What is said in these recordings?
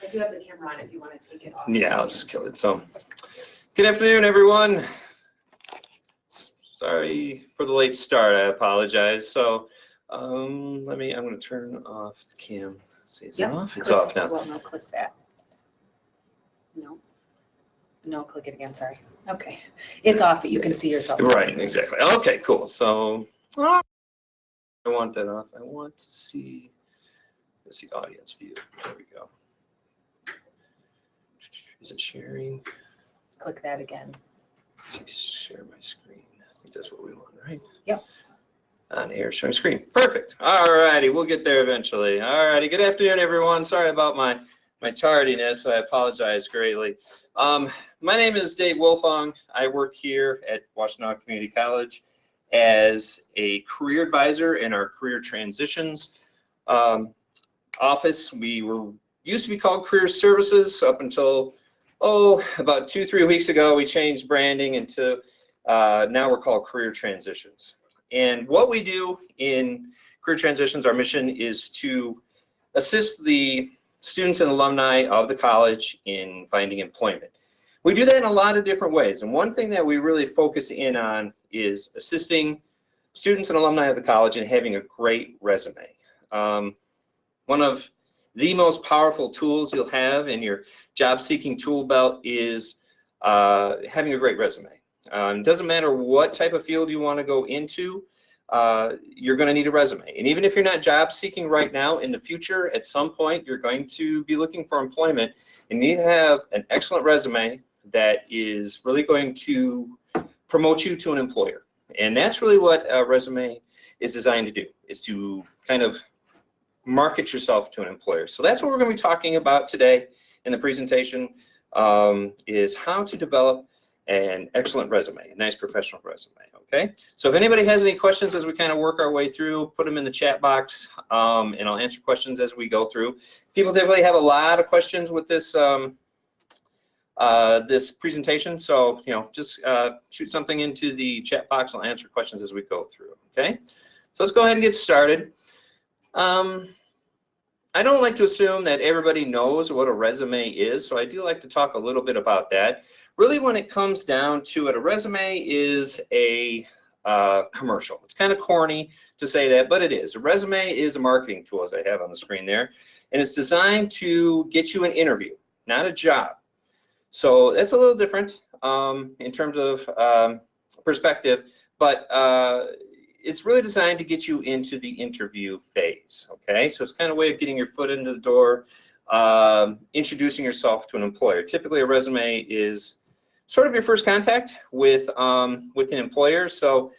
I do have the camera on if you want to take it off. Yeah, I'll just kill it. So, good afternoon, everyone. Sorry for the late start. I apologize. So, I'm going to turn off the cam. See, is it off? It's off now. Well, no, click that. No, click it again. Sorry. Okay, it's off, but you can see yourself. Right, exactly. Okay, cool. So, I want that off. I want to see. Let's see, audience view. There we go. Is it sharing? Click that again. Share my screen. I think that's what we want, right? Yep. On air sharing screen. Perfect. All righty, we'll get there eventually. All righty. Good afternoon, everyone. Sorry about my tardiness. I apologize greatly. My name is Dave Wolfong. I work here at Washtenaw Community College as a career advisor in our career transitions office. We used to be called Career Services up until about 2-3 weeks ago. We changed branding into now we're called Career Transitions. And what we do in Career Transitions, our mission is to assist the students and alumni of the college in finding employment. We do that in a lot of different ways. And one thing that we really focus in on is assisting students and alumni of the college in having a great resume. One of the most powerful tools you'll have in your job-seeking tool belt is having a great resume. It doesn't matter what type of field you want to go into, you're going to need a resume. And even if you're not job-seeking right now, in the future, at some point, you're going to be looking for employment, and you need to have an excellent resume that is really going to promote you to an employer. And that's really what a resume is designed to do, is to kind of market yourself to an employer. So that's what we're going to be talking about today in the presentation, is how to develop an excellent resume, a nice professional resume, okay? So if anybody has any questions as we kind of work our way through, put them in the chat box, and I'll answer questions as we go through. People typically have a lot of questions with this this presentation, so just shoot something into the chat box. I'll answer questions as we go through, okay? So let's go ahead and get started. I don't like to assume that everybody knows what a resume is, so I do like to talk a little bit about that. Really, when it comes down to it, a resume is a commercial. It's kind of corny to say that, but it is. A resume is a marketing tool, as I have on the screen there, and it's designed to get you an interview, not a job. So that's a little different in terms of perspective, but it's really designed to get you into the interview phase, okay? So it's kind of a way of getting your foot into the door, introducing yourself to an employer. Typically, a resume is sort of your first contact with an employer. So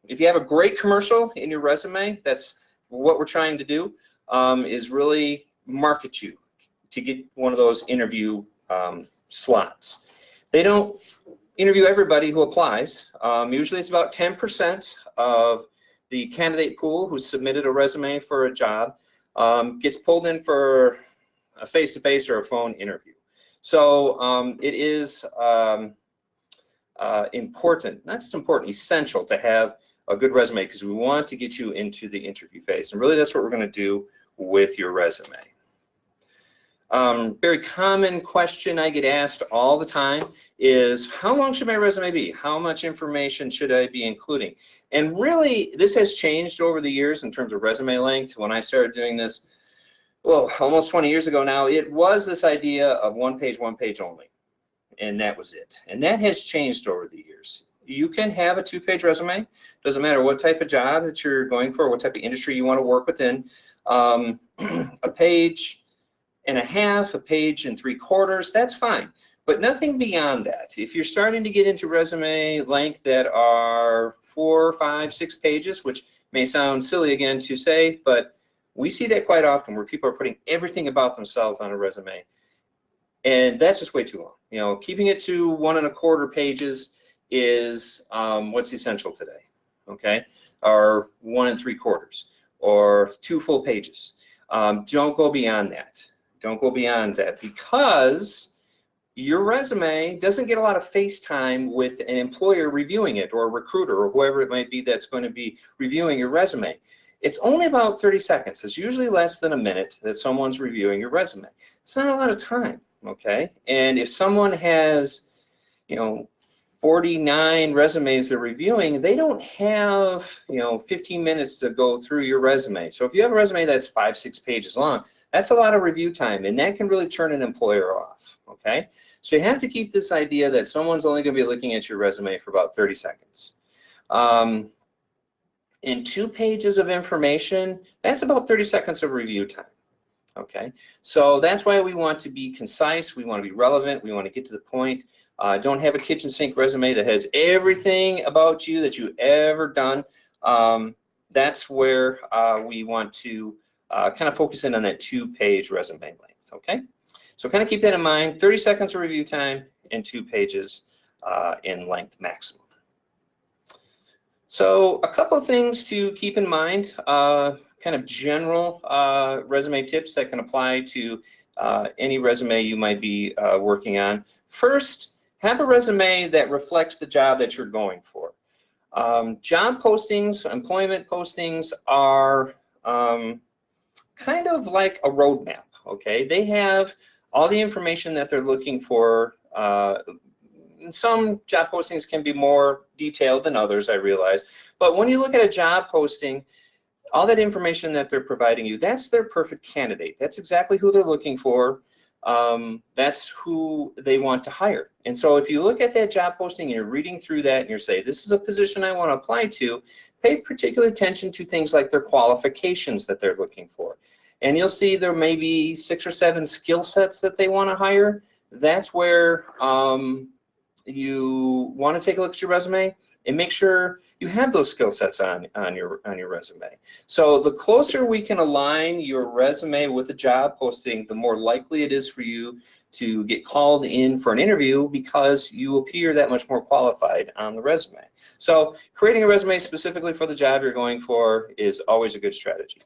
if you have a great commercial in your resume, that's what we're trying to do, is really market you to get one of those interview slots. They don't interview everybody who applies. Usually it's about 10% of the candidate pool who submitted a resume for a job gets pulled in for a face-to-face or a phone interview. So it is important, not just important, essential to have a good resume, because we want to get you into the interview phase. And really that's what we're going to do with your resume. Very common question I get asked all the time is, how long should my resume be? How much information should I be including? And really, this has changed over the years in terms of resume length. When I started doing this, well, almost 20 years ago now, it was this idea of one page only, and that was it. And that has changed over the years. You can have a 2-page resume. Doesn't matter what type of job that you're going for, what type of industry you want to work within. A page and a half, a page and 3/4, that's fine. But nothing beyond that. If you're starting to get into resume length that are 4, 5, 6 pages, which may sound silly again to say, but we see that quite often where people are putting everything about themselves on a resume. And that's just way too long. Keeping it to 1 1/4 pages is what's essential today, okay? Or 1 3/4, or 2 full pages. Don't go beyond that. Don't go beyond that, because your resume doesn't get a lot of face time with an employer reviewing it, or a recruiter, or whoever it might be that's going to be reviewing your resume. it's only about 30 seconds. It's usually less than a minute that someone's reviewing your resume. It's not a lot of time, okay? And if someone has, 49 resumes they're reviewing, they don't have, 15 minutes to go through your resume. So if you have a resume that's 5-6 pages long, that's a lot of review time, and that can really turn an employer off, okay? So you have to keep this idea that someone's only going to be looking at your resume for about 30 seconds. In 2 pages of information, that's about 30 seconds of review time, okay? So that's why we want to be concise, we want to be relevant, we want to get to the point. Don't have a kitchen sink resume that has everything about you that you've ever done. That's where we want to kind of focus in on that 2-page resume length, okay? So kind of keep that in mind, 30 seconds of review time and 2 pages in length maximum. So a couple of things to keep in mind, kind of general resume tips that can apply to any resume you might be working on. First, have a resume that reflects the job that you're going for. Job postings, employment postings are kind of like a roadmap, okay? They have all the information that they're looking for. Some job postings can be more detailed than others, I realize. But when you look at a job posting, all that information that they're providing you, that's their perfect candidate. That's exactly who they're looking for. That's who they want to hire. And so if you look at that job posting and you're reading through that and you're saying, this is a position I want to apply to, pay particular attention to things like their qualifications that they're looking for. And you'll see there may be 6 or 7 skill sets that they want to hire. That's where you want to take a look at your resume and make sure you have those skill sets on your resume. So the closer we can align your resume with the job posting, the more likely it is for you to get called in for an interview because you appear that much more qualified on the resume. So creating a resume specifically for the job you're going for is always a good strategy.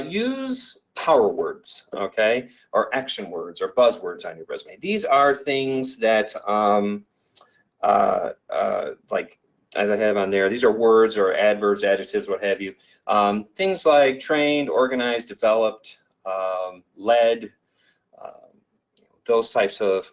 Use power words, okay, or action words or buzzwords on your resume. These are things that, like as I have on there, these are words or adverbs, adjectives, what have you. Things like trained, organized, developed, led, those types of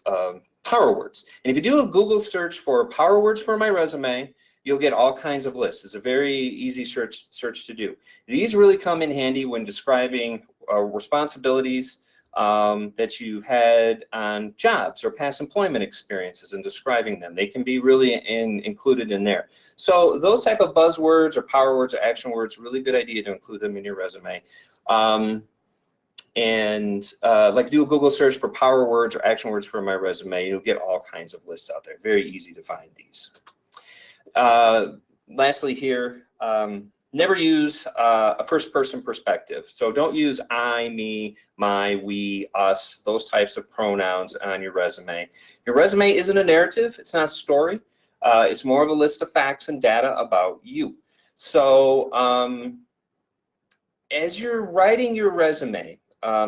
power words. And if you do a Google search for power words for my resume, you'll get all kinds of lists. It's a very easy search to do. These really come in handy when describing responsibilities that you've had on jobs or past employment experiences and describing them. They can be really included in there. So those type of buzzwords or power words or action words, really good idea to include them in your resume. Like do a Google search for power words or action words for my resume, you'll get all kinds of lists out there. Very easy to find these. Lastly here, never use a first-person perspective. So don't use I, me, my, we, us, those types of pronouns on your resume. Your resume isn't a narrative. It's not a story. It's more of a list of facts and data about you. So as you're writing your resume,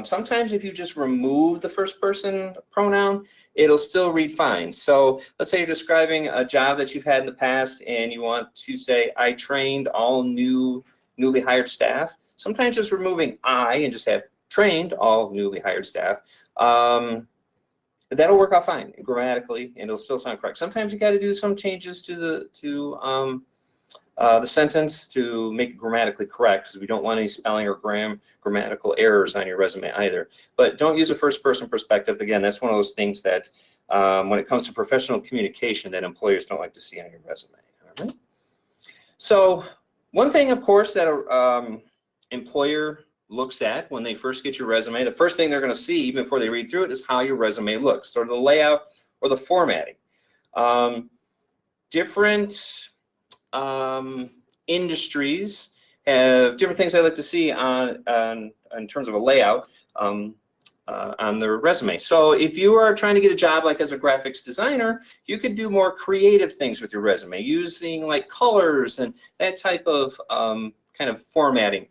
sometimes if you just remove the first-person pronoun, it'll still read fine. So let's say you're describing a job that you've had in the past and you want to say, I trained all newly hired staff. Sometimes just removing I and just have trained all newly hired staff, that'll work out fine grammatically and it'll still sound correct. Sometimes you got to do some changes to the sentence to make it grammatically correct because we don't want any spelling or grammatical errors on your resume either. But don't use a first-person perspective. Again, that's one of those things that when it comes to professional communication that employers don't like to see on your resume. All right? So one thing, of course, that an employer looks at when they first get your resume, the first thing they're going to see before they read through it is how your resume looks, sort of the layout or the formatting. Different industries have different things I like to see in terms of a layout on their resume. So if you are trying to get a job like as a graphics designer, you could do more creative things with your resume using like colors and that type of kind of formatting.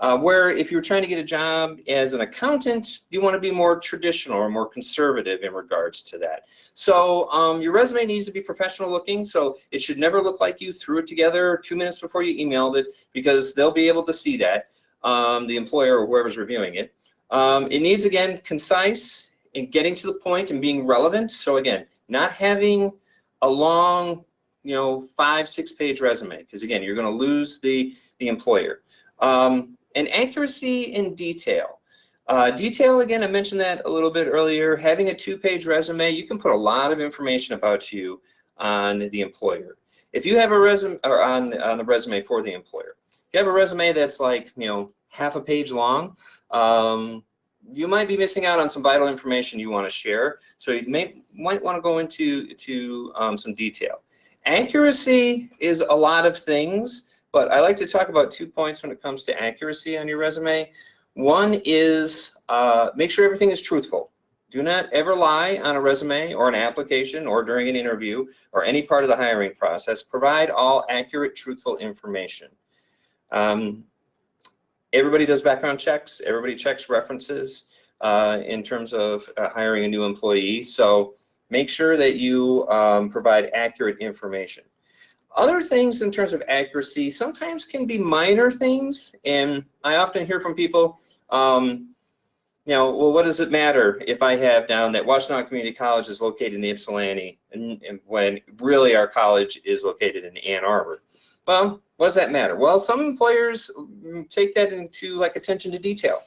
Where if you're trying to get a job as an accountant, you want to be more traditional or more conservative in regards to that. So your resume needs to be professional looking, so it should never look like you threw it together 2 minutes before you emailed it, because they'll be able to see that, the employer or whoever's reviewing it. It needs, again, concise and getting to the point and being relevant. So again, not having a long, 5-6 page resume, because again, you're going to lose the employer. And accuracy in detail. Detail, again, I mentioned that a little bit earlier. Having a 2-page resume, you can put a lot of information about you on the employer. If you have a resume, or on the resume for the employer, if you have a resume that's like, half a page long, you might be missing out on some vital information you want to share. So you might want to go into some detail. Accuracy is a lot of things, but I like to talk about 2 points when it comes to accuracy on your resume. One is make sure everything is truthful. Do not ever lie on a resume or an application or during an interview or any part of the hiring process. Provide all accurate, truthful information. Everybody does background checks. Everybody checks references in terms of hiring a new employee. So make sure that you provide accurate information. Other things in terms of accuracy sometimes can be minor things, and I often hear from people, well, what does it matter if I have down that Washtenaw Community College is located in Ypsilanti, and when really our college is located in Ann Arbor? Well, what does that matter? Well, some employers take that into like attention to detail.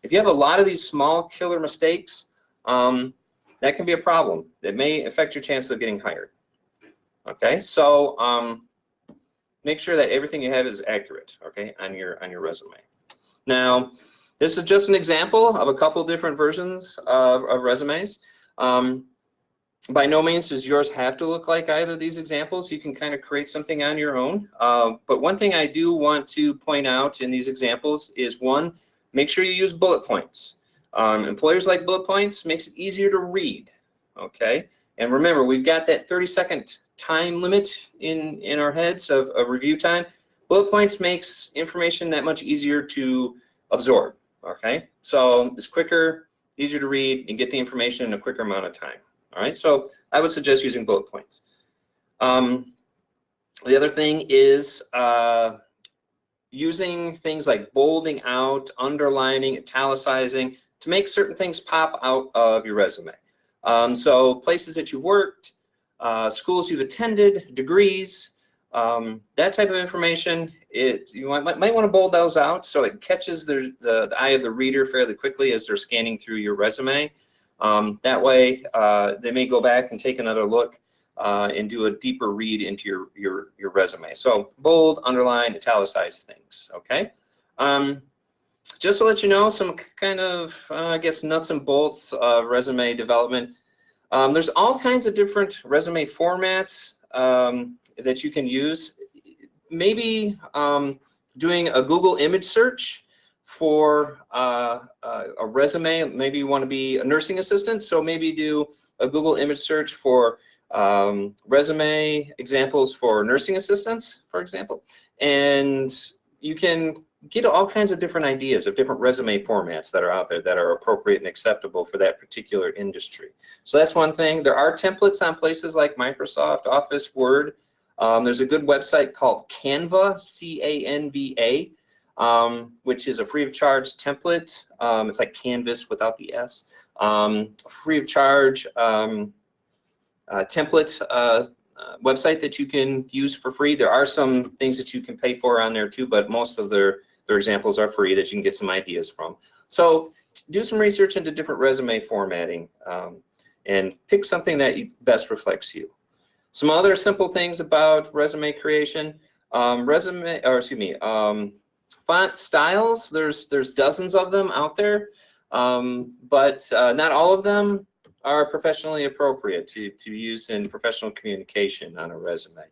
If you have a lot of these small killer mistakes, that can be a problem. It may affect your chances of getting hired. Okay, so make sure that everything you have is accurate, okay, on your resume. Now, this is just an example of a couple different versions of resumes. By no means does yours have to look like either of these examples. You can kind of create something on your own. But one thing I do want to point out in these examples is, one, make sure you use bullet points. Employers like bullet points, makes it easier to read, okay? And remember, we've got that 30-second time limit in our heads of review time. Bullet points makes information that much easier to absorb, okay? So it's quicker, easier to read, and get the information in a quicker amount of time, all right? So I would suggest using bullet points. The other thing is using things like bolding out, underlining, italicizing to make certain things pop out of your resume. So places that you've worked, schools you've attended, degrees, that type of information, you might want to bold those out so it catches the eye of the reader fairly quickly as they're scanning through your resume. That way, they may go back and take another look and do a deeper read into your resume. So bold, underline, italicize things, okay? Just to let you know, some kind of, I guess, nuts and bolts of resume development. There's all kinds of different resume formats that you can use. Maybe doing a Google image search for a resume. Maybe you want to be a nursing assistant, so maybe do a Google image search for resume examples for nursing assistants, for example. And you can get all kinds of different ideas of different resume formats that are out there that are appropriate and acceptable for that particular industry. So that's one thing. There are templates on places like Microsoft Office, Word. There's a good website called Canva, C-A-N-V-A, which is a free of charge template. It's like Canvas without the S. Free of charge template website that you can use for free. There are some things that you can pay for on there too, but most of their examples are free that you can get some ideas from. So do some research into different resume formatting and pick something that best reflects you. Some other simple things about resume creation, font styles. There's dozens of them out there, but not all of them are professionally appropriate to use in professional communication on a resume.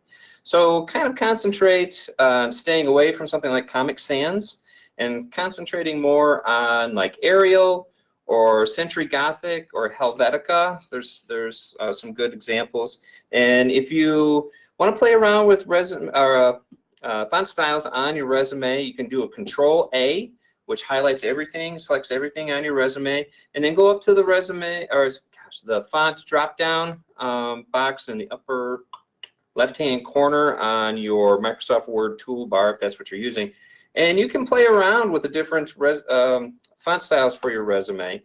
So kind of concentrate on staying away from something like Comic Sans and concentrating more on like Arial or Century Gothic or Helvetica. There's some good examples. And if you want to play around with font styles on your resume, you can do a Control-A which highlights everything, selects everything on your resume, and then go up to the resume, or gosh, the font drop-down box in the upper left-hand corner on your Microsoft Word toolbar, if that's what you're using, and you can play around with the different font styles for your resume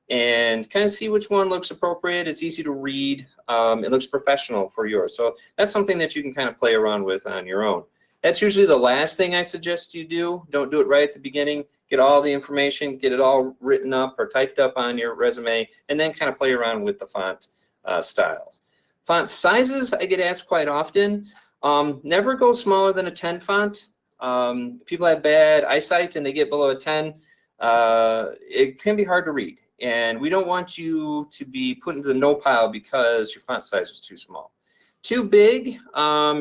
and kind of see which one looks appropriate. It's easy to read. It looks professional for yours. So that's something that you can kind of play around with on your own. That's usually the last thing I suggest you do. Don't do it right at the beginning. Get all the information, get it all written up or typed up on your resume, and then kind of play around with the font styles. Font sizes, I get asked quite often. Never go smaller than a 10 font. People have bad eyesight and they get below a 10. It can be hard to read. And we don't want you to be put into the no pile because your font size is too small. Too big,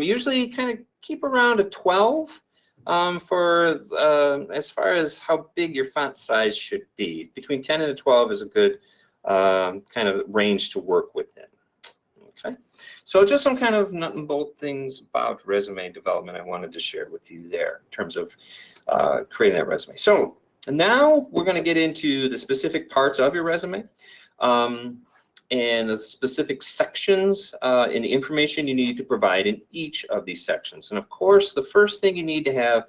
usually kind of keep around a 12 for as far as how big your font size should be. Between 10 and a 12 is a good kind of range to work within. Okay, so just some kind of nut and bolt things about resume development I wanted to share with you there in terms of creating that resume. So now we're going to get into the specific parts of your resume and the specific sections and the information you need to provide in each of these sections. And of course, the first thing you need to have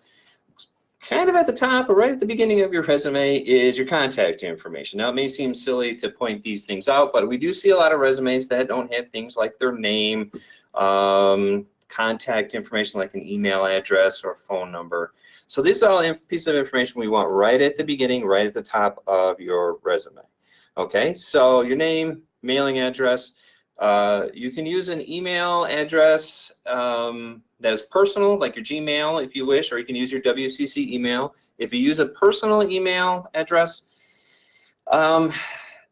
kind of at the top or right at the beginning of your resume is your contact information. Now, it may seem silly to point these things out, but we do see a lot of resumes that don't have things like their name, contact information like an email address or phone number. So these are all pieces of information we want right at the beginning, right at the top of your resume. Okay, so your name, mailing address. You can use an email address that is personal, like your Gmail if you wish, or you can use your WCC email. If you use a personal email address,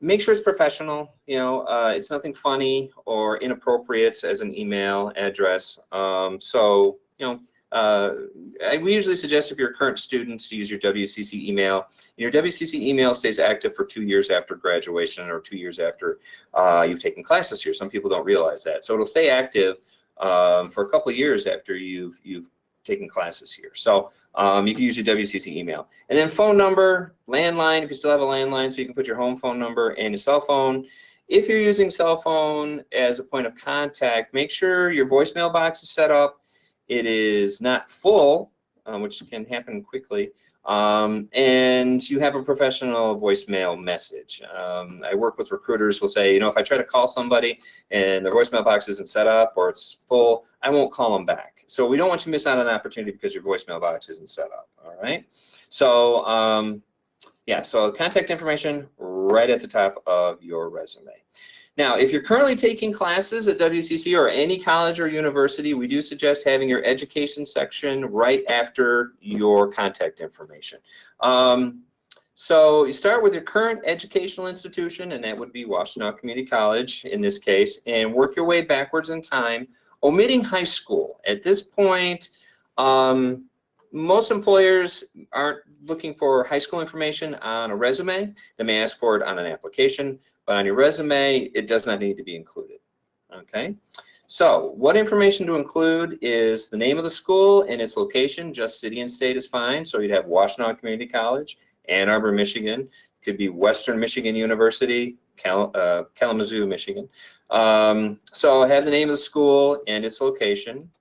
make sure it's professional. You know, it's nothing funny or inappropriate as an email address. So, you know, we usually suggest if you're a current student to use your WCC email. Your WCC email stays active for 2 years after graduation or 2 years after you've taken classes here. Some people don't realize that. So it'll stay active for a couple of years after you've taken classes here. So you can use your WCC email. And then phone number, landline, if you still have a landline, so you can put your home phone number and your cell phone. If you're using cell phone as a point of contact, make sure your voicemail box is set up. It is not full, which can happen quickly, and you have a professional voicemail message. I work with recruiters who will say, you know, if I try to call somebody and their voicemail box isn't set up or it's full, I won't call them back. So we don't want you to miss out on an opportunity because your voicemail box isn't set up, all right? So, yeah, so contact information right at the top of your resume. Now, if you're currently taking classes at WCC or any college or university, we do suggest having your education section right after your contact information. So you start with your current educational institution, and that would be Washtenaw Community College in this case, and work your way backwards in time, omitting high school. At this point, most employers aren't looking for high school information on a resume. They may ask for it on an application. But on your resume, it does not need to be included, okay? So what information to include is the name of the school and its location. Just city and state is fine. So you'd have Washtenaw Community College, Ann Arbor, Michigan. Could be Western Michigan University, Kalamazoo, Michigan. So have the name of the school and its location.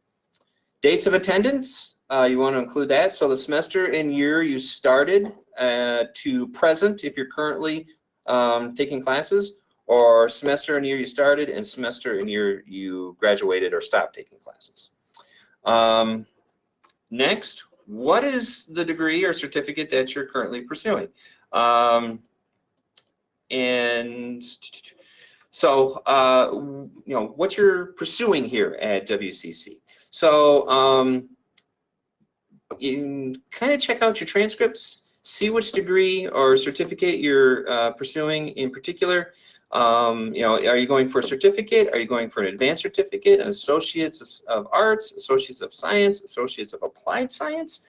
Dates of attendance, you want to include that. So the semester and year you started to present if you're currently taking classes, or semester and year you started and semester and year you graduated or stopped taking classes. Next, what is the degree or certificate that you're currently pursuing? And so, you know, what you're pursuing here at WCC. So you kind of check out your transcripts. See which degree or certificate you're pursuing in particular. You know, are you going for a certificate? Are you going for an advanced certificate, an Associates of Arts, Associates of Science, Associates of Applied Science?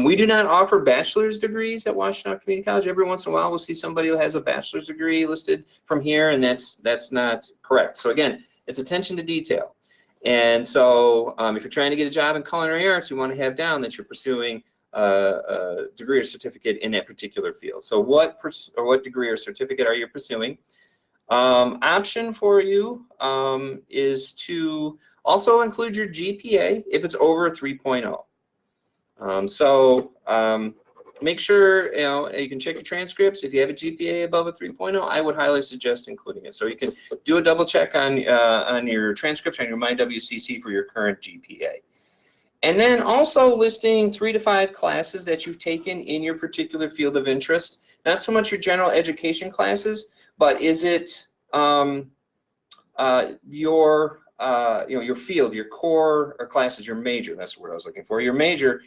We do not offer bachelor's degrees at Washtenaw Community College. Every once in a while, we'll see somebody who has a bachelor's degree listed from here, and that's not correct. So again, it's attention to detail. And so if you're trying to get a job in culinary arts, you want to have down that you're pursuing degree or certificate in that particular field. So what degree or certificate are you pursuing? Option for you is to also include your GPA if it's over 3.0. Make sure you can check your transcripts. If you have a GPA above a 3.0, I would highly suggest including it. So you can do a double check on your transcripts on your MyWCC for your current GPA. And then also listing 3 to 5 classes that you've taken in your particular field of interest. Not so much your general education classes, but is it your field, your core classes, your major, that's the word I was looking for, your major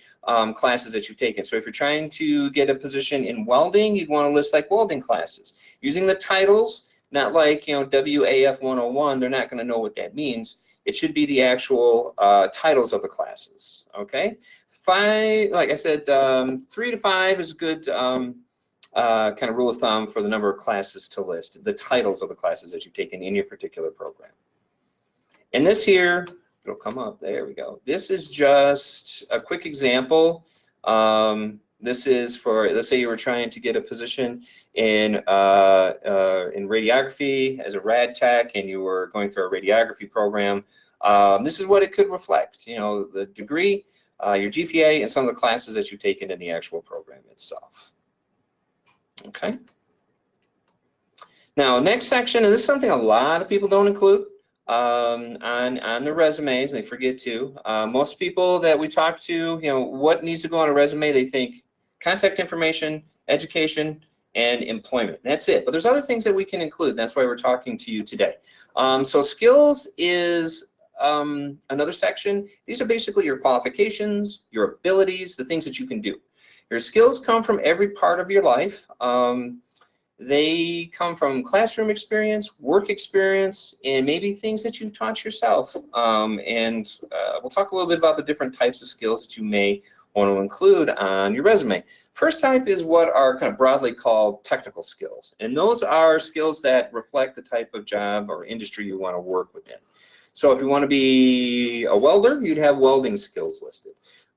classes that you've taken. So if you're trying to get a position in welding, you'd want to list like welding classes. Using the titles, not like, WAF 101, they're not going to know what that means. It should be the actual titles of the classes, okay? 5, like I said, 3 to 5 is a good kind of rule of thumb for the number of classes to list, the titles of the classes that you've taken in your particular program. And this here, it'll come up, there we go. This is just a quick example. This is for, let's say you were trying to get a position in radiography as a rad tech and you were going through a radiography program. This is what it could reflect, the degree, your GPA, and some of the classes that you've taken in the actual program itself. Okay. Now, next section, and this is something a lot of people don't include on the resumes, and they forget to. Most people that we talk to, what needs to go on a resume, they think contact information, education, and employment. That's it. But there's other things that we can include. That's why we're talking to you today. So skills is another section. These are basically your qualifications, your abilities, the things that you can do. Your skills come from every part of your life. They come from classroom experience, work experience, and maybe things that you've taught yourself. We'll talk a little bit about the different types of skills that you may want to include on your resume. First type is what are kind of broadly called technical skills. And those are skills that reflect the type of job or industry you want to work within. So if you want to be a welder, you'd have welding skills listed.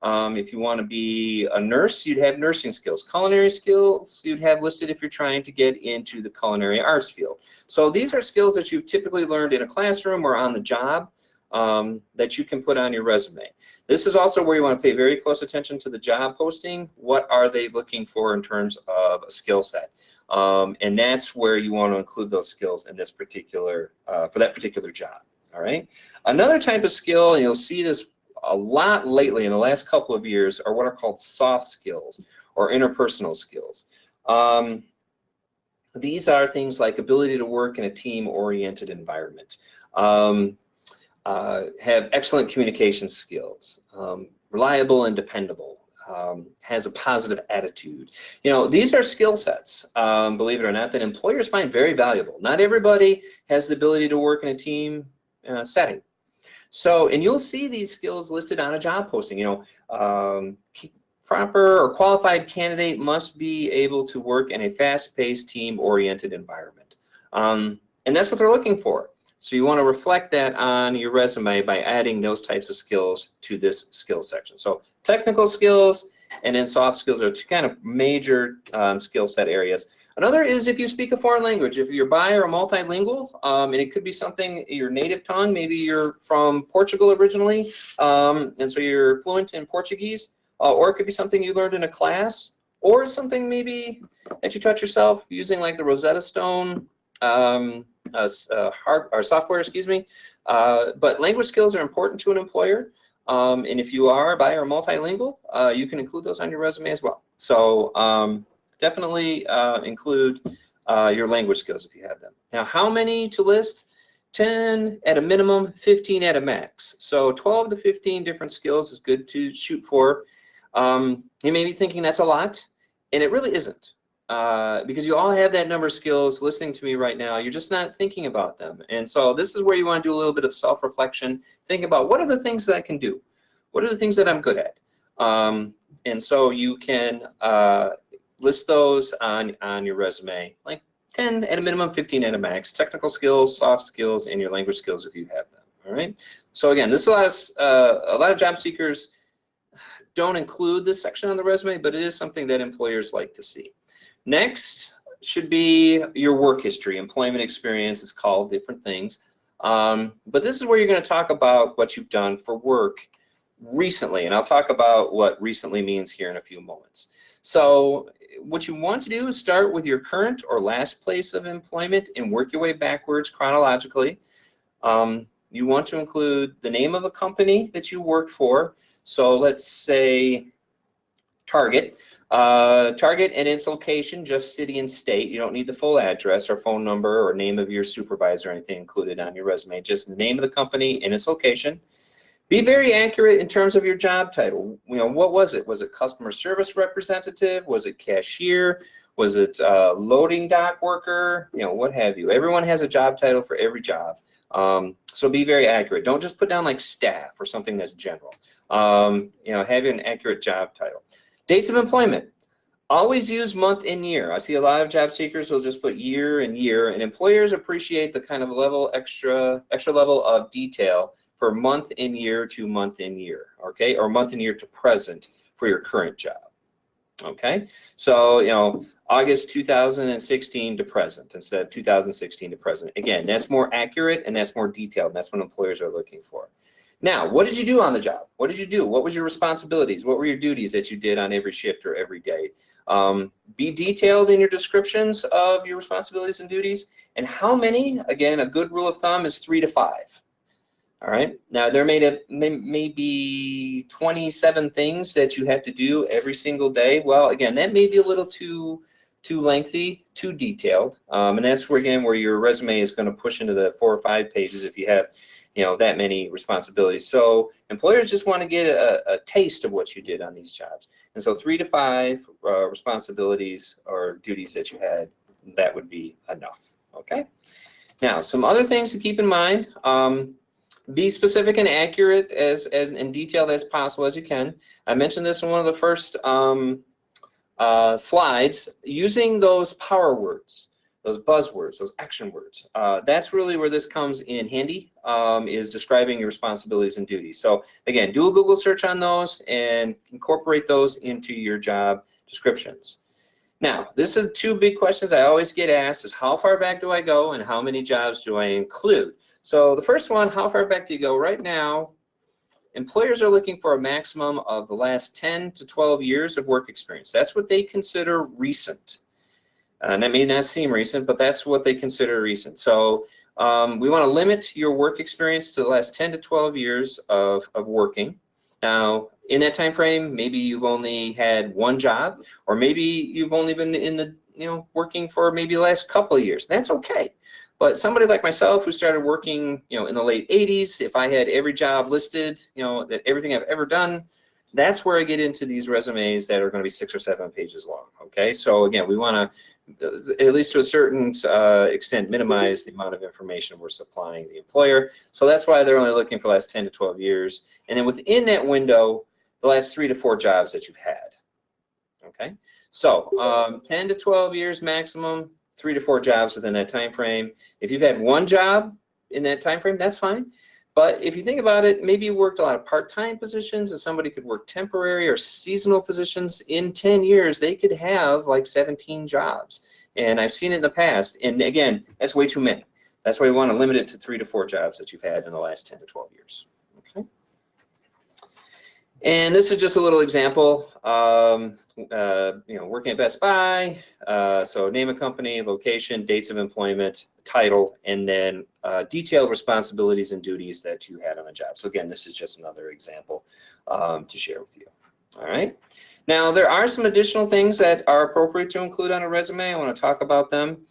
If you want to be a nurse, you'd have nursing skills. Culinary skills, you'd have listed if you're trying to get into the culinary arts field. So these are skills that you've typically learned in a classroom or on the job that you can put on your resume. This is also where you want to pay very close attention to the job posting. What are they looking for in terms of a skill set? And that's where you want to include those skills in this particular, for that particular job. All right. Another type of skill, and you'll see this a lot lately in the last couple of years, are what are called soft skills or interpersonal skills. These are things like ability to work in a team-oriented environment, have excellent communication skills, reliable and dependable, has a positive attitude. These are skill sets, believe it or not, that employers find very valuable. Not everybody has the ability to work in a team setting. So, and you'll see these skills listed on a job posting. Proper or qualified candidate must be able to work in a fast-paced, team-oriented environment. And that's what they're looking for. So you want to reflect that on your resume by adding those types of skills to this skill section. So technical skills and then soft skills are two kind of major skill set areas. Another is if you speak a foreign language. If you're bi or multilingual, and it could be something your native tongue, maybe you're from Portugal originally, and so you're fluent in Portuguese, or it could be something you learned in a class, or something maybe that you taught yourself using like the Rosetta Stone software, excuse me. But language skills are important to an employer, and if you are bi or multilingual, you can include those on your resume as well. So definitely include your language skills if you have them. Now, how many to list? 10 at a minimum, 15 at a max. So 12 to 15 different skills is good to shoot for. You may be thinking that's a lot, and it really isn't. Because you all have that number of skills listening to me right now. You're just not thinking about them. And so this is where you want to do a little bit of self-reflection. Think about what are the things that I can do? What are the things that I'm good at? And so you can list those on your resume, like 10 at a minimum, 15 at a max. Technical skills, soft skills, and your language skills if you have them. All right. So again, this is a lot of job seekers don't include this section on the resume, but it is something that employers like to see. Next should be your work history, employment experience. It's called different things. But this is where you're going to talk about what you've done for work recently, and I'll talk about what recently means here in a few moments. So what you want to do is start with your current or last place of employment and work your way backwards chronologically. You want to include the name of a company that you worked for. So let's say Target. Target and its location, just city and state. You don't need the full address or phone number or name of your supervisor or anything included on your resume. Just the name of the company and its location. Be very accurate in terms of your job title. You know, what was it? Was it customer service representative? Was it cashier? Was it loading dock worker? You know, what have you. Everyone has a job title for every job. So be very accurate. Don't just put down like staff or something that's general. You know, have an accurate job title. Dates of employment. Always use month and year. I see a lot of job seekers will just put year and year, and employers appreciate the kind of extra level of detail for month and year to month and year, okay, or month and year to present for your current job. Okay, so you know, August 2016 to present instead of 2016 to present. Again, that's more accurate and that's more detailed. And that's what employers are looking for. Now, what did you do on the job? What did you do? What was your responsibilities? What were your duties that you did on every shift or every day? Be detailed in your descriptions of your responsibilities and duties. And how many? Again, a good rule of thumb is 3 to 5. All right. Now, there may be 27 things that you have to do every single day. Well, again, that may be a little too lengthy, too detailed, and that's where your resume is going to push into the 4 or 5 pages if you have, you know, that many responsibilities. So employers just want to get a taste of what you did on these jobs, and so 3 to 5 responsibilities or duties that you had, that would be enough. Okay. Now, some other things to keep in mind. Be specific and accurate and detailed as possible as you can. I mentioned this in one of the first slides. Using those power words, those buzzwords, those action words. That's really where this comes in handy, is describing your responsibilities and duties. So again, do a Google search on those and incorporate those into your job descriptions. Now, this is 2 big questions I always get asked is how far back do I go and how many jobs do I include? So the first one, how far back do you go? Right now, employers are looking for a maximum of the last 10 to 12 years of work experience. That's what they consider recent. And that may not seem recent, but that's what they consider recent. So we want to limit your work experience to the last 10 to 12 years of working. Now, in that time frame, maybe you've only had 1 job, or maybe you've only been in the, you know, working for maybe the last couple of years. That's okay. But somebody like myself who started working, you know, in the late 80s, if I had every job listed, you know, that everything I've ever done, that's where I get into these resumes that are going to be 6 or 7 pages long. Okay, so again, we want to, at least to a certain extent, minimize the amount of information we're supplying the employer. So that's why they're only looking for the last 10 to 12 years. And then within that window, the last 3 to 4 jobs that you've had. Okay, so 10 to 12 years maximum. 3 to 4 jobs within that time frame. If you've had 1 job in that time frame, that's fine. But if you think about it, maybe you worked a lot of part-time positions, and somebody could work temporary or seasonal positions. In 10 years, they could have like 17 jobs. And I've seen it in the past. And again, that's way too many. That's why we want to limit it to 3 to 4 jobs that you've had in the last 10 to 12 years. Okay. And this is just a little example. You know, working at Best Buy, so name of company, location, dates of employment, title, and then detailed responsibilities and duties that you had on the job. So again, this is just another example to share with you. All right. Now, there are some additional things that are appropriate to include on a resume. I want to talk about them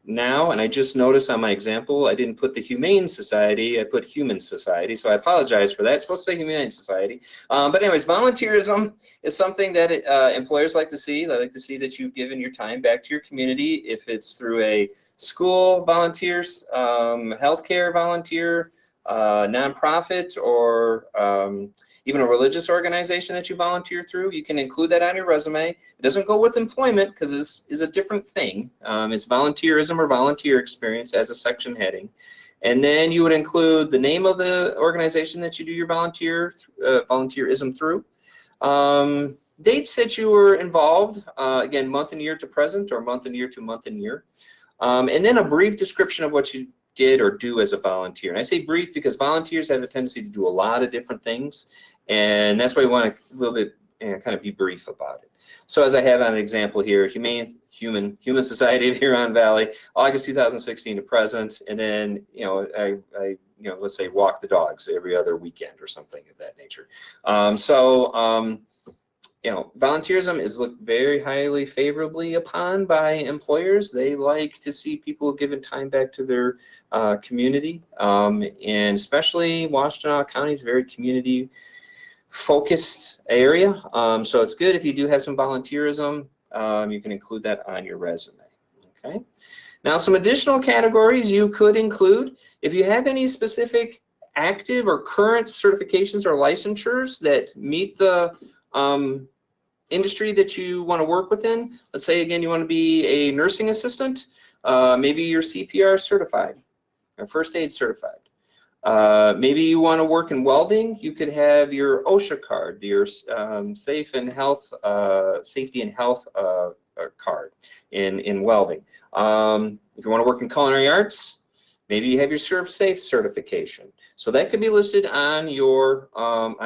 now, and I just noticed on my example, I didn't put the Humane Society, I put Human Society, so I apologize for that. It's supposed to say Humane Society. But anyways, volunteerism is something that employers like to see. They like to see that you've given your time back to your community, if it's through a school volunteers, healthcare volunteer, nonprofit, or even a religious organization that you volunteer through. You can include that on your resume. It doesn't go with employment because this is a different thing. It's volunteerism or volunteer experience as a section heading. And then you would include the name of the organization that you do your volunteerism through. Dates that you were involved, again, month and year to present or month and year to month and year. And then a brief description of what you did or do as a volunteer. And I say brief because volunteers have a tendency to do a lot of different things. And that's why we want to a little bit kind of be brief about it. So as I have on an example here, Human Society of Huron Valley, August 2016 to present, and then I let's say walk the dogs every other weekend or something of that nature. Volunteerism is looked very highly favorably upon by employers. They like to see people giving time back to their community, and especially Washtenaw County is a very community focused area. So it's good if you do have some volunteerism, you can include that on your resume. Okay. Now some additional categories you could include, if you have any specific active or current certifications or licensures that meet the industry that you want to work within. Let's say again you want to be a nursing assistant, maybe you're CPR certified or first aid certified. Maybe you want to work in welding, you could have your OSHA card, your safety and health card in welding. If you want to work in culinary arts, maybe you have your ServSafe certification. So that could be listed on your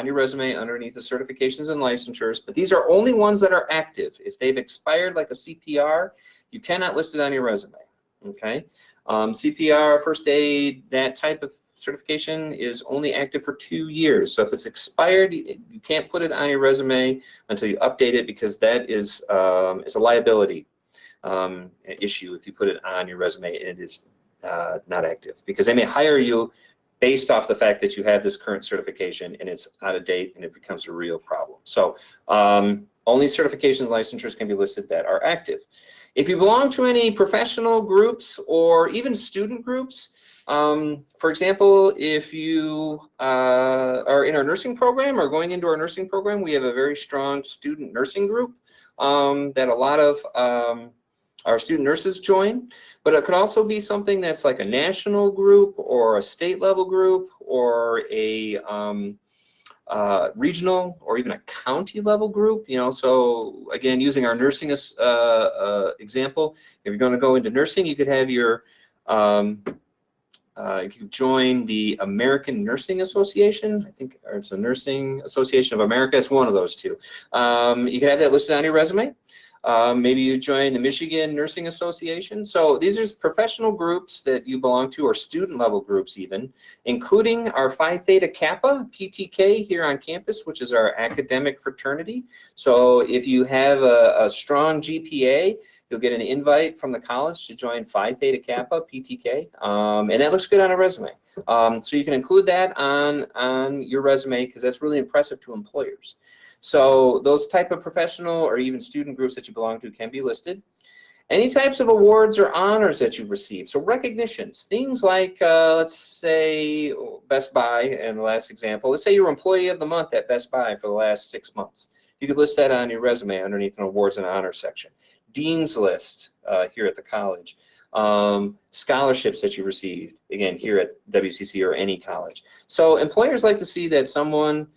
resume underneath the certifications and licensures, but these are only ones that are active. If they've expired like a CPR, you cannot list it on your resume, okay? CPR, first aid, that type of certification is only active for 2 years. So if it's expired, you can't put it on your resume until you update it, because that is it's a liability issue if you put it on your resume and it is not active, because they may hire you based off the fact that you have this current certification and it's out of date and it becomes a real problem. So only certifications and licensures can be listed that are active. If you belong to any professional groups or even student groups, for example, if you are in our nursing program or going into our nursing program, we have a very strong student nursing group that a lot of our student nurses join. But it could also be something that's like a national group or a state level group or a regional or even a county level group. So again, using our nursing example, if you're going to go into nursing, you could have your you could join the American Nursing Association. I think it's the Nursing Association of America. It's one of those two. You can have that listed on your resume. Maybe you join the Michigan Nursing Association. So these are professional groups that you belong to, or student level groups even, including our Phi Theta Kappa, PTK, here on campus, which is our academic fraternity. So if you have a strong GPA, you'll get an invite from the college to join Phi Theta Kappa, PTK, and that looks good on a resume. So you can include that on your resume, because that's really impressive to employers. So those type of professional or even student groups that you belong to can be listed. Any types of awards or honors that you've received. So recognitions, things like, let's say Best Buy in the last example. Let's say you were Employee of the Month at Best Buy for the last 6 months. You could list that on your resume underneath an awards and honors section. Dean's List here at the college. Scholarships that you received, again, here at WCC or any college. So employers like to see that someone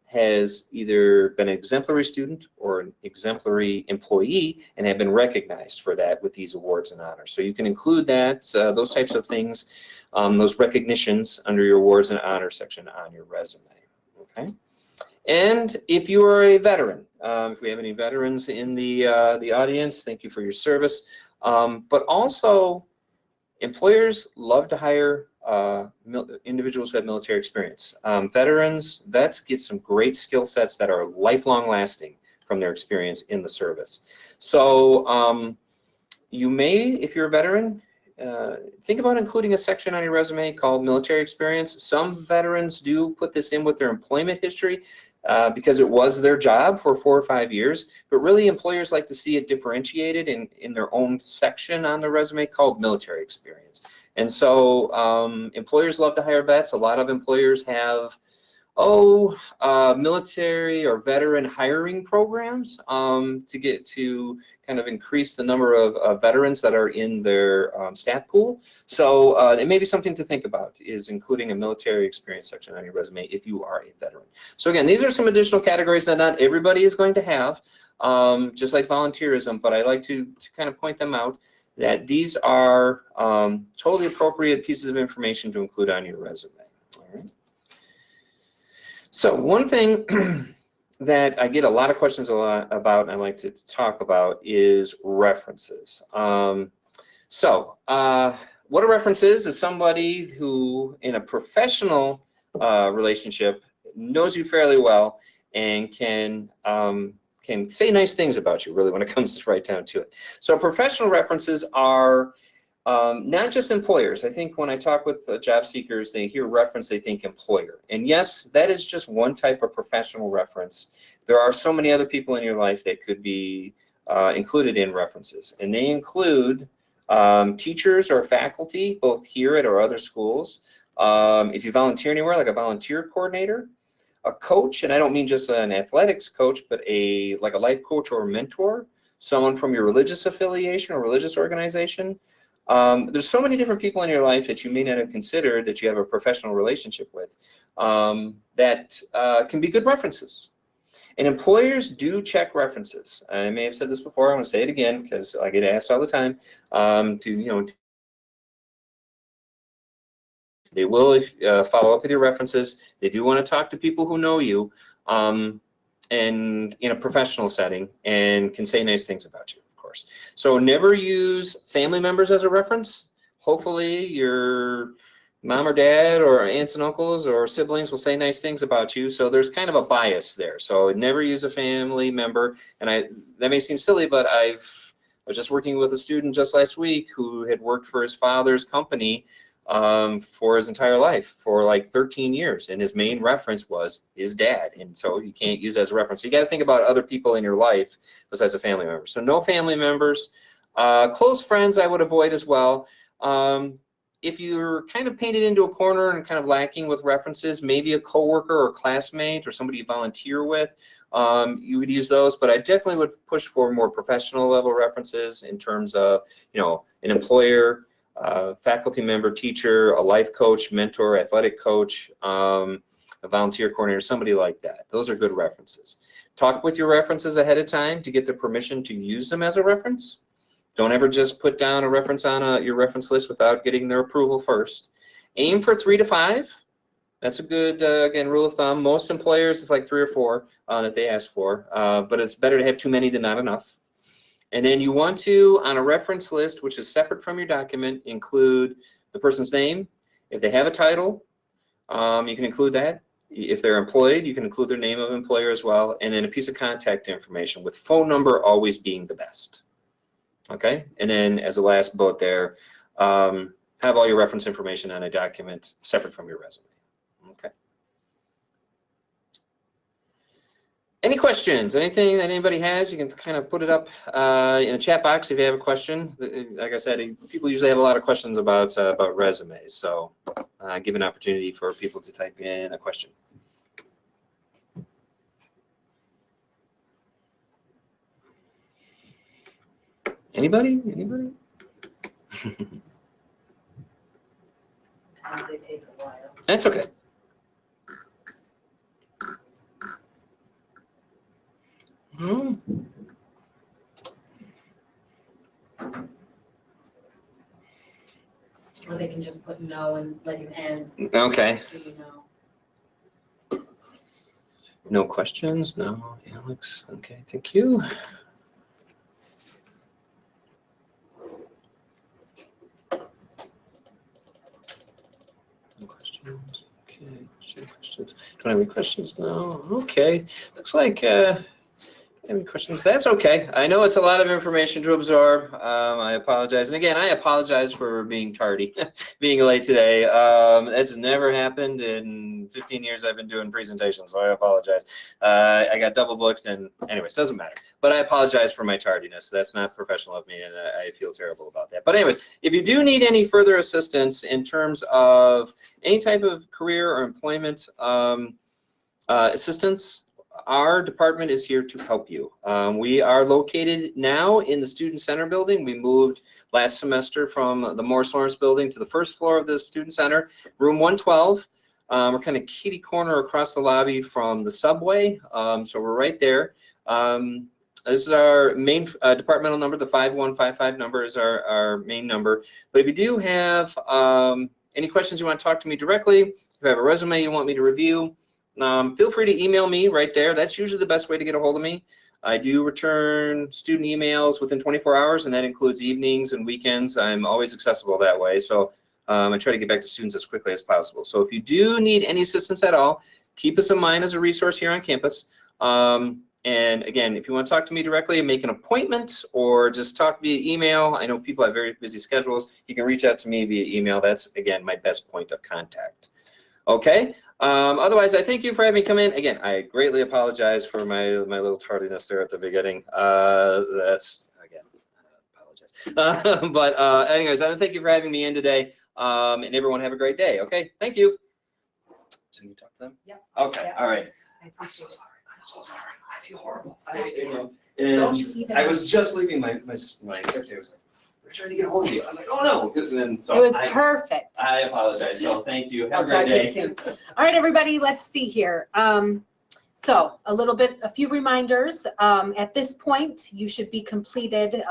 has either been an exemplary student or an exemplary employee and have been recognized for that with these awards and honors. So you can include that, those types of things, those recognitions under your awards and honors section on your resume. Okay. And if you are a veteran, if we have any veterans in the audience, thank you for your service. But also, employers love to hire individuals who have military experience. Vets get some great skill sets that are lifelong lasting from their experience in the service. So you may, if you're a veteran, think about including a section on your resume called military experience. Some veterans do put this in with their employment history because it was their job for 4 or 5 years, but really employers like to see it differentiated in their own section on the resume called military experience. And so employers love to hire vets. A lot of employers have military or veteran hiring programs to kind of increase the number of veterans that are in their staff pool. So it may be something to think about, is including a military experience section on your resume if you are a veteran. So again, these are some additional categories that not everybody is going to have, just like volunteerism, but I like to kind of point them out, that these are totally appropriate pieces of information to include on your resume. All right. So one thing that I get a lot of questions about and I like to talk about is references. What a reference is somebody who in a professional relationship knows you fairly well and can say nice things about you, really, when it comes right down to it. So professional references are not just employers. I think when I talk with job seekers, they hear reference, they think employer. And yes, that is just one type of professional reference. There are so many other people in your life that could be included in references. And they include teachers or faculty, both here at our other schools. If you volunteer anywhere, like a volunteer coordinator, a coach, and I don't mean just an athletics coach, but like a life coach or a mentor, someone from your religious affiliation or religious organization. There's so many different people in your life that you may not have considered that you have a professional relationship with that can be good references. And employers do check references. I may have said this before. I want to say it again because I get asked all the time. They will follow up with your references. They do want to talk to people who know you and in a professional setting and can say nice things about you. So never use family members as a reference. Hopefully your mom or dad or aunts and uncles or siblings will say nice things about you. So there's kind of a bias there. So never use a family member. And that may seem silly, but I was just working with a student just last week who had worked for his father's company for his entire life, for like 13 years. And his main reference was his dad. And so you can't use that as a reference. So you got to think about other people in your life besides a family member. So no family members. Close friends I would avoid as well. If you're kind of painted into a corner and kind of lacking with references, maybe a coworker or classmate or somebody you volunteer with, you would use those. But I definitely would push for more professional level references in terms of, an employer, faculty member, teacher, a life coach, mentor, athletic coach, a volunteer coordinator, somebody like that. Those are good references. Talk with your references ahead of time to get the permission to use them as a reference. Don't ever just put down a reference on your reference list without getting their approval first. Aim for 3 to 5. That's a good, again, rule of thumb. Most employers, it's like 3 or 4 that they ask for, but it's better to have too many than not enough. And then you want to, on a reference list, which is separate from your document, include the person's name. If they have a title, you can include that. If they're employed, you can include their name of employer as well. And then a piece of contact information, with phone number always being the best. Okay? And then as a last bullet there, have all your reference information on a document separate from your resume. Okay. Any questions? Anything that anybody has, you can kind of put it up in the chat box if you have a question. Like I said, people usually have a lot of questions about resumes, so give an opportunity for people to type in a question. Anybody? Anybody? Sometimes they take a while. That's okay. Or they can just put no and like an N. Okay. So you know. No questions? No, Alex. Okay, thank you. No questions. Okay. Questions. Do I have any questions? No. Okay. Looks like any questions? That's okay. I know it's a lot of information to absorb. I apologize. And again, I apologize for being tardy, being late today. It's never happened in 15 years I've been doing presentations, so I apologize. I got double booked, and anyways, doesn't matter. But I apologize for my tardiness. That's not professional of me, and I feel terrible about that. But anyways, if you do need any further assistance in terms of any type of career or employment, assistance, our department is here to help you. We are located now in the Student Center building. We moved last semester from the Morris Lawrence building to the first floor of the Student Center, room 112. We're kind of kitty corner across the lobby from the subway, so we're right there. This is our main departmental number. The 5155 number is our main number. But if you do have any questions you want to talk to me directly, if you have a resume you want me to review, feel free to email me right there. That's usually the best way to get a hold of me. I do return student emails within 24 hours, and that includes evenings and weekends. I'm always accessible that way. So I try to get back to students as quickly as possible. So if you do need any assistance at all, keep us in mind as a resource here on campus. And again, if you want to talk to me directly, make an appointment or just talk via email. I know people have very busy schedules. You can reach out to me via email. That's, again, my best point of contact. Okay. Otherwise, I thank you for having me come in. Again, I greatly apologize for my little tardiness there at the beginning. That's, again, I apologize. But anyways, I thank you for having me in today. And everyone have a great day. Okay. Thank you. Can you talk to them? Yeah. Okay. Yeah. All right. I'm so sorry. I'm so sorry. I feel horrible. Don't you even- I was just leaving my secretary was like, we're trying to get a hold of you. I was like, oh no. And then, so It was I perfect. apologize. So thank you. I'll Have a talk great to you day. soon. All right, everybody, let's see here. So a few reminders. At this point, you should be completed.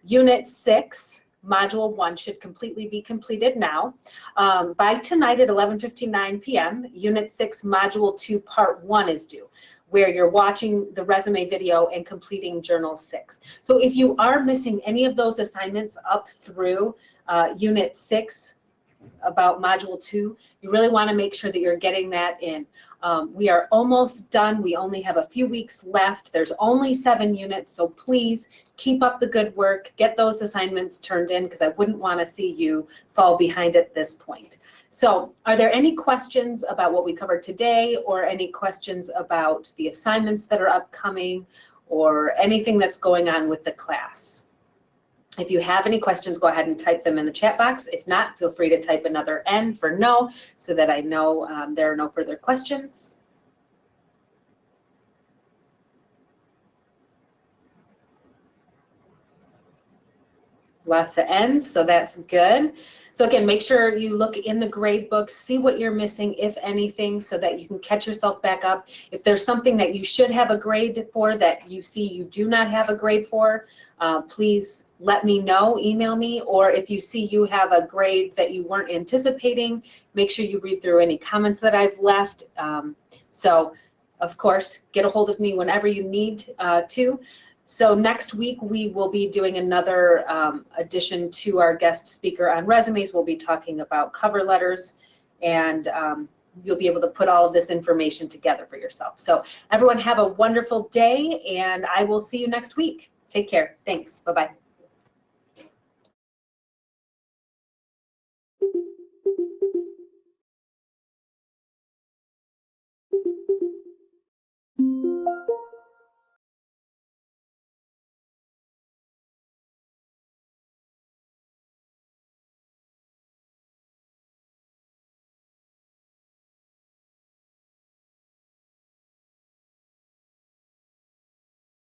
Unit 6, Module 1 should completely be completed now. By tonight at 11:59 p.m., Unit 6, Module 2, Part 1 is due, where you're watching the resume video and completing Journal 6. So if you are missing any of those assignments up through Unit 6 about Module 2, you really want to make sure that you're getting that in. We are almost done. We only have a few weeks left. There's only 7 units, so please keep up the good work. Get those assignments turned in because I wouldn't want to see you fall behind at this point. So are there any questions about what we covered today or any questions about the assignments that are upcoming or anything that's going on with the class? If you have any questions, go ahead and type them in the chat box. If not, feel free to type another N for no so that I know there are no further questions. Lots of N's, so that's good. So again, make sure you look in the grade books, see what you're missing, if anything, so that you can catch yourself back up. If there's something that you should have a grade for that you see you do not have a grade for, please let me know, email me, or if you see you have a grade that you weren't anticipating, make sure you read through any comments that I've left. So of course, get a hold of me whenever you need to. So next week, we will be doing another addition to our guest speaker on resumes. We'll be talking about cover letters, and you'll be able to put all of this information together for yourself. So everyone have a wonderful day, and I will see you next week. Take care. Thanks. Bye-bye.